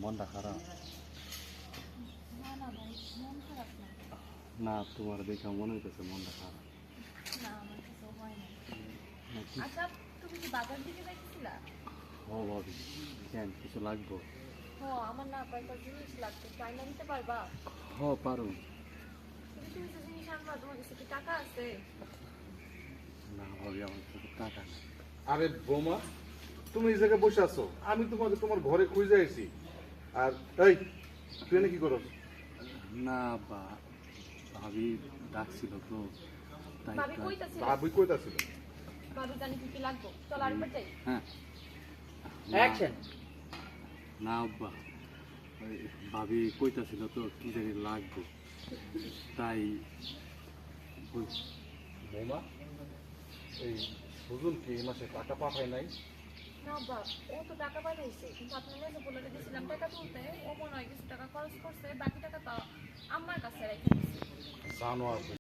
মনটা খারাপ? না না ভাই, মন খারাপ না। না, তোমার দেখে মনে হইতেছে মনটা খারাপ। না, আমার কিছু হয় না। নাকি? আচ্ছা, তুমি কি বাজার দিকে যাইতেছিলা? ও ভাবি, কেন কিছু লাগবো? আমার না কয়েকটা জিনিস লাগতো, চাইনা দিতে পারবা? পারো। তুমি যে জিনিস আনবা, তোমার কাছে কি টাকা আছে? না ভাবি, আমার কাছে টাকা নেই। আরে বৌমা, তুমি এই জায়গায় বসে আছো, আমি তোমাকে তোমার ঘরে খুঁজে আইছি। আর এই তুই এনে কি করো? না বা ভাবি ডাকছিল তো, তাই ভাবি কইতাছে? ভাবি কইতা ছিল। ভাবি জানি কি কি লাগবো, চল আরেকবার যাই। হ্যাঁ। অ্যাকশন। না আব্বা, ওই ভাবি কইতাছিল তো কি জানি লাগবে, তাই বলছি। বৌমা, এই সুজন কি এই মাসে টাকা পাঠায় নাই? না বাপ, ও তো টাকা পাঠাইছে, কিন্তু আপনার মেয়ে বলে দিয়েছিলাম টাকা তুলতে, ও মনে হয় কিছু টাকা খরচ করছে, বাকি টাকা তো আমার কাছে রেখে দিচ্ছে। জানো আর